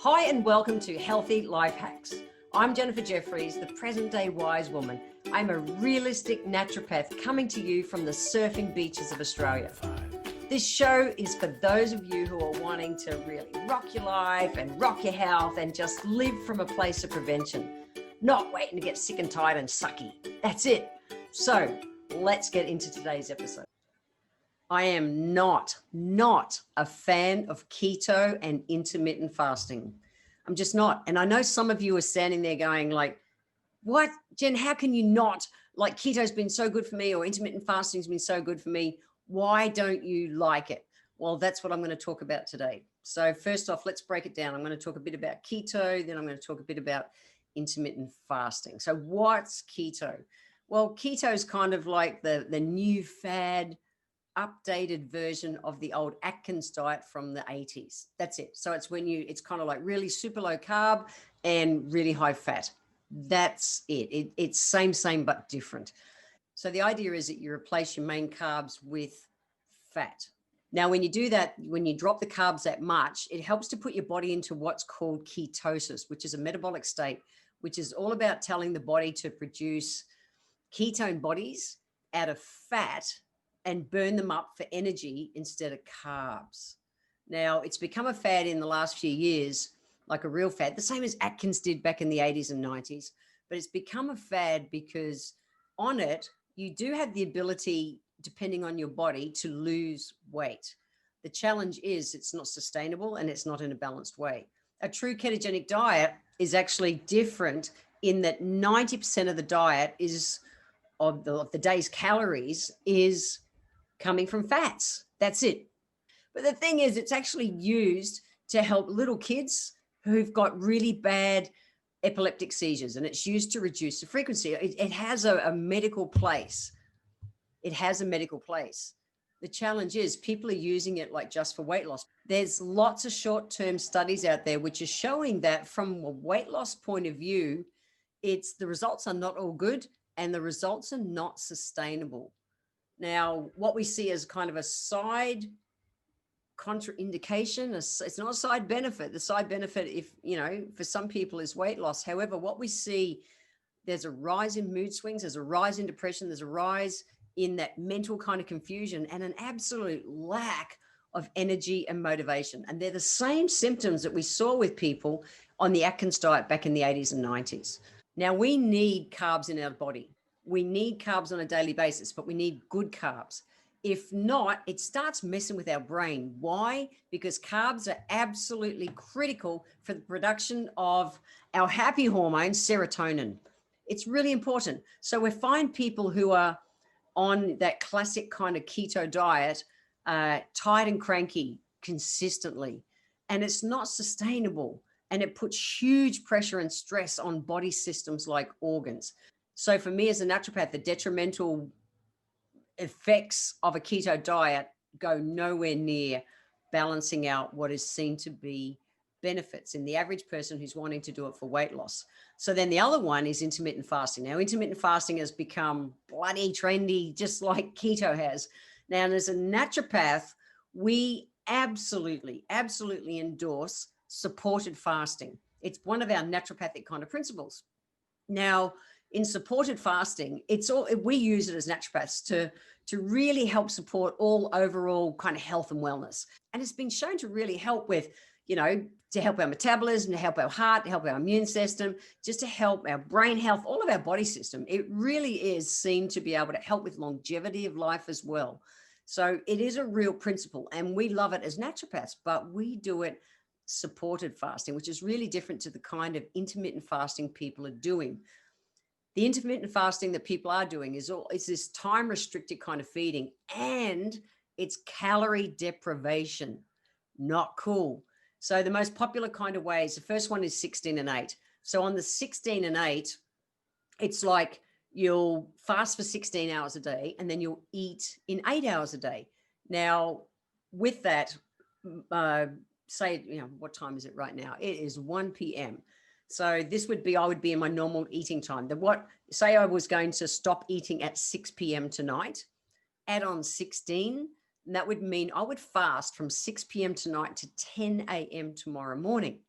Hi and welcome to Healthy Life Hacks. I'm Jennifer Jeffries, the present day wise woman. I'm a realistic naturopath coming to you from the surfing beaches of Australia. This show is for those of you who are wanting to really rock your life and rock your health and just live from a place of prevention, not waiting to get sick and tired and sucky. That's it. So let's get into today's episode. I am not a fan of keto and intermittent fasting. I'm just not. And I know some of you are standing there going like, what, Jen, how can you not? Like keto's been so good for me or intermittent fasting's been so good for me. Why don't you like it? Well, that's what I'm going to talk about today. So first off, let's break it down. I'm going to talk a bit about keto, then I'm going to talk a bit about intermittent fasting. So what's keto? Well, keto is kind of like the new fad, updated version of the old Atkins diet from the 80s. That's it. So it's kind of like really super low carb and really high fat. That's it. It's same, but different. So the idea is that you replace your main carbs with fat. Now, when you do that, when you drop the carbs that much, it helps to put your body into what's called ketosis, which is a metabolic state, which is all about telling the body to produce ketone bodies out of fat and burn them up for energy instead of carbs. Now, it's become a fad in the last few years, like a real fad, the same as Atkins did back in the 80s and 90s, but it's become a fad because on it, you do have the ability, depending on your body, to lose weight. The challenge is it's not sustainable and it's not in a balanced way. A true ketogenic diet is actually different in that 90% of the diet is of the day's calories is coming from fats. That's it. But the thing is, it's actually used to help little kids who've got really bad epileptic seizures, and it's used to reduce the frequency. It has a medical place. It has a medical place. The challenge is people are using it like just for weight loss. There's lots of short-term studies out there which are showing that from a weight loss point of view, the results are not all good and the results are not sustainable. Now, what we see as kind of a side contraindication, it's not a side benefit. The side benefit, for some people is weight loss. However, what we see, there's a rise in mood swings, there's a rise in depression, there's a rise in that mental kind of confusion and an absolute lack of energy and motivation. And they're the same symptoms that we saw with people on the Atkins diet back in the 80s and 90s. Now, we need carbs in our body. We need carbs on a daily basis, but we need good carbs. If not, it starts messing with our brain. Why? Because carbs are absolutely critical for the production of our happy hormone, serotonin. It's really important. So we find people who are on that classic kind of keto diet, tired and cranky consistently, and it's not sustainable. And it puts huge pressure and stress on body systems like organs. So for me as a naturopath, the detrimental effects of a keto diet go nowhere near balancing out what is seen to be benefits in the average person who's wanting to do it for weight loss. So then the other one is intermittent fasting. Now, intermittent fasting has become bloody trendy, just like keto has. Now, as a naturopath, we absolutely endorse supported fasting. It's one of our naturopathic kind of principles. Now, in supported fasting, we use it as naturopaths to really help support all overall kind of health and wellness. And it's been shown to really help with, to help our metabolism, to help our heart, to help our immune system, just to help our brain health, all of our body system. It really is seen to be able to help with longevity of life as well. So it is a real principle and we love it as naturopaths, but we do it supported fasting, which is really different to the kind of intermittent fasting people are doing. The intermittent fasting that people are doing is this time restricted kind of feeding, and it's calorie deprivation. Not cool. So the most popular kind of ways, the first one is 16 and 8. So on the 16 and 8, it's like you'll fast for 16 hours a day and then you'll eat in 8 hours a day. Now, with that, say, what time is it right now? It is 1 p.m. So this would be, I would be in my normal eating time. Say I was going to stop eating at 6 p.m. tonight, add on 16, and that would mean I would fast from 6 p.m. tonight to 10 a.m. tomorrow morning.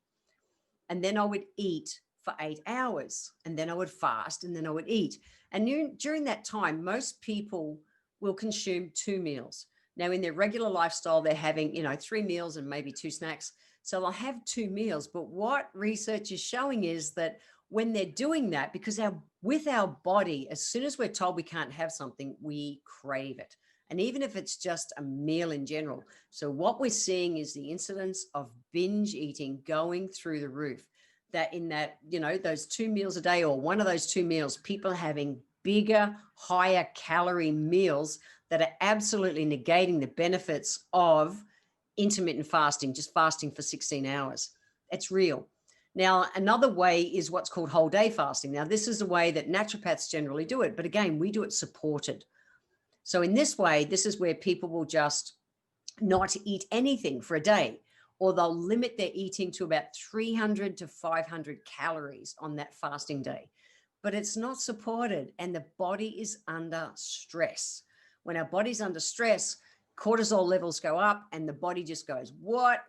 and then I would eat for 8 hours, and then I would fast, and then I would eat. And during that time, most people will consume 2 meals. Now, in their regular lifestyle, they're having, 3 meals and maybe 2 snacks. So they'll have 2 meals. But what research is showing is that when they're doing that, because with our body, as soon as we're told we can't have something, we crave it. And even if it's just a meal in general. So what we're seeing is the incidence of binge eating going through the roof. That in that, those 2 meals a day, or one of those 2 meals, people are having bigger, higher calorie meals that are absolutely negating the benefits of intermittent fasting, just fasting for 16 hours. It's real. Now, another way is what's called whole day fasting. Now, this is a way that naturopaths generally do it, but again, we do it supported. So in this way, this is where people will just not eat anything for a day, or they'll limit their eating to about 300 to 500 calories on that fasting day. But it's not supported, and the body is under stress. When our body's under stress, cortisol levels go up and the body just goes, what?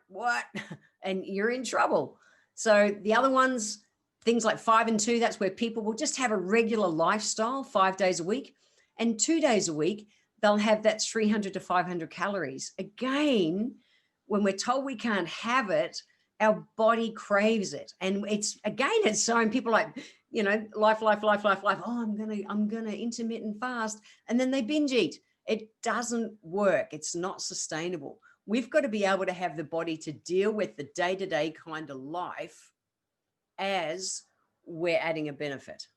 And you're in trouble. So the other ones, things like 5 and 2, that's where people will just have a regular lifestyle 5 days a week, and 2 days a week, they'll have that 300 to 500 calories. Again, when we're told we can't have it, our body craves it. And it's showing people like, life. Oh, I'm gonna intermittent fast. And then they binge eat. It doesn't work. It's not sustainable. We've got to be able to have the body to deal with the day-to-day kind of life as we're adding a benefit.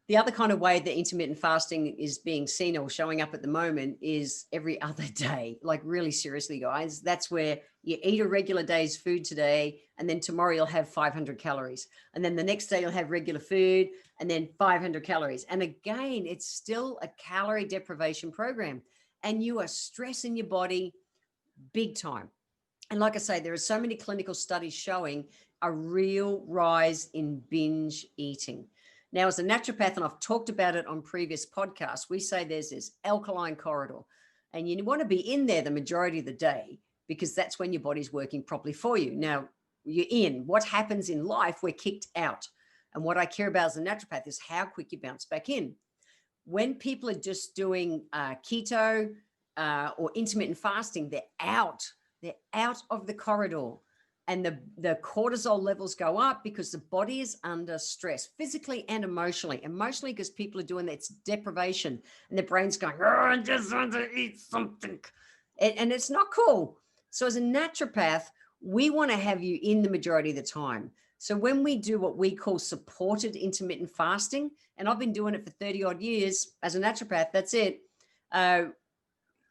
The other kind of way that intermittent fasting is being seen or showing up at the moment is every other day. Like, really seriously, guys, that's where you eat a regular day's food today, and then tomorrow you'll have 500 calories. And then the next day you'll have regular food and then 500 calories. And again, it's still a calorie deprivation program, and you are stressing your body big time. And like I say, there are so many clinical studies showing a real rise in binge eating. Now, as a naturopath, and I've talked about it on previous podcasts, we say there's this alkaline corridor, and you want to be in there the majority of the day, because that's when your body's working properly for you. Now, you're in. What happens in life, we're kicked out. And what I care about as a naturopath is how quick you bounce back in. When people are just doing keto or intermittent fasting, they're out of the corridor. And the cortisol levels go up because the body is under stress, physically and emotionally. Emotionally, because people are doing that, it's deprivation, and the brain's going, oh, I just want to eat something. And it's not cool. So as a naturopath, we want to have you in the majority of the time. So when we do what we call supported intermittent fasting, and I've been doing it for 30 odd years as a naturopath, that's it.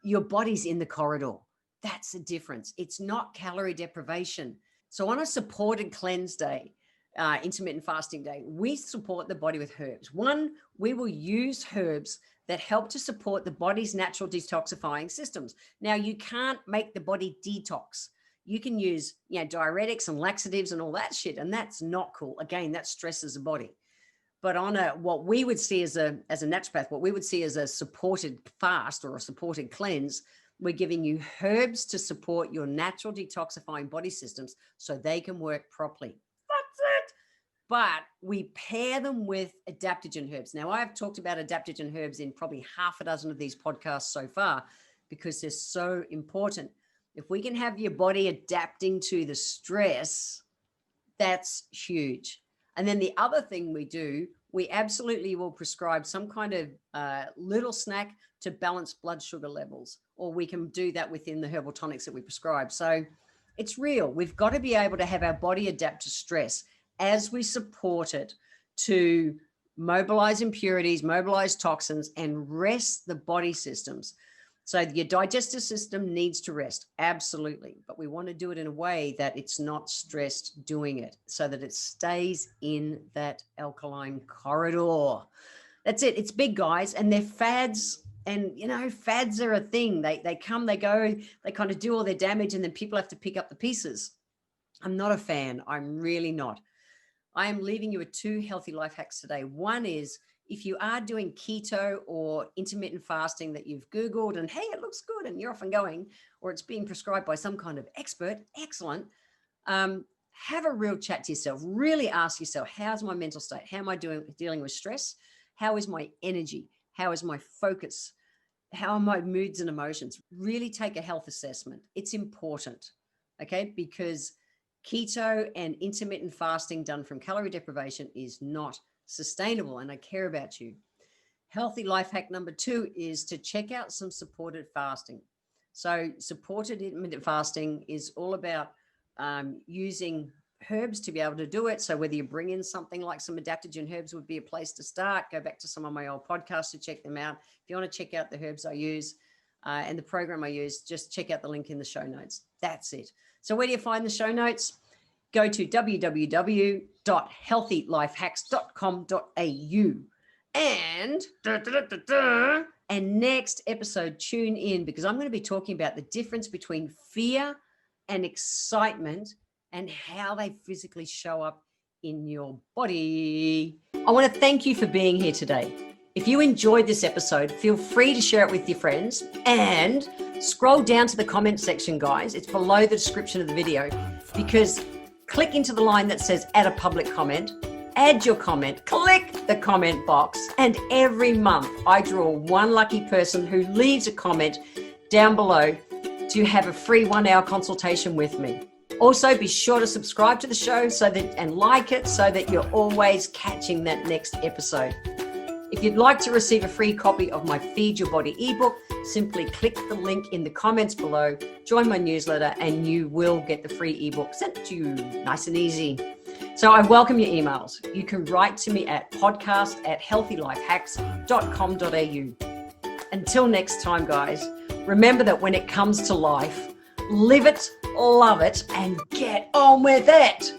Your body's in the corridor. That's the difference. It's not calorie deprivation. So on a supported cleanse day, intermittent fasting day, we support the body with herbs. One, we will use herbs that help to support the body's natural detoxifying systems. Now, you can't make the body detox. You can use, diuretics and laxatives and all that shit, and that's not cool. Again, that stresses the body. But on what we would see as a naturopath, what we would see as a supported fast or a supported cleanse, we're giving you herbs to support your natural detoxifying body systems so they can work properly. That's it. But we pair them with adaptogen herbs. Now, I've talked about adaptogen herbs in probably half a dozen of these podcasts so far because they're so important. If we can have your body adapting to the stress, that's huge. And then the other thing we do, we absolutely will prescribe some kind of little snack to balance blood sugar levels, or we can do that within the herbal tonics that we prescribe. So it's real. We've got to be able to have our body adapt to stress as we support it to mobilize impurities, mobilize toxins, and rest the body systems. So your digestive system needs to rest, absolutely. But we want to do it in a way that it's not stressed doing it, so that it stays in that alkaline corridor. That's it. It's big, guys, and they're fads. And, fads are a thing. They come, they go, they kind of do all their damage, and then people have to pick up the pieces. I'm not a fan. I'm really not. I am leaving you with 2 healthy life hacks today. One is, if you are doing keto or intermittent fasting that you've Googled and, hey, it looks good and you're off and going, or it's being prescribed by some kind of expert, excellent. have a real chat to yourself. Really ask yourself, how's my mental state? How am I dealing with stress? How is my energy? How is my focus? How are my moods and emotions? Really take a health assessment. It's important, okay? Because keto and intermittent fasting done from calorie deprivation is not sustainable, and I care about you. Healthy life hack number 2 is to check out some supported fasting. So supported intermittent fasting is all about using herbs to be able to do it. So whether you bring in something like some adaptogen herbs would be a place to start. Go back to some of my old podcasts to check them out. If you want to check out the herbs I use and the program I use, just check out the link in the show notes. That's it. So where do you find the show notes? Go to www.healthylifehacks.com.au. And next episode, tune in, because I'm going to be talking about the difference between fear and excitement and how they physically show up in your body. I want to thank you for being here today. If you enjoyed this episode, feel free to share it with your friends and scroll down to the comment section, guys. It's below the description of the video, because click into the line that says add a public comment, add your comment, click the comment box, and every month I draw one lucky person who leaves a comment down below to have a free 1-hour consultation with me. Also, be sure to subscribe to the show and like it so that you're always catching that next episode. If you'd like to receive a free copy of my Feed Your Body ebook, simply click the link in the comments below, join my newsletter, and you will get the free ebook sent to you nice and easy. So I welcome your emails. You can write to me at podcast@healthylifehacks.com.au. Until next time, guys, remember that when it comes to life, live it, love it, and get on with it.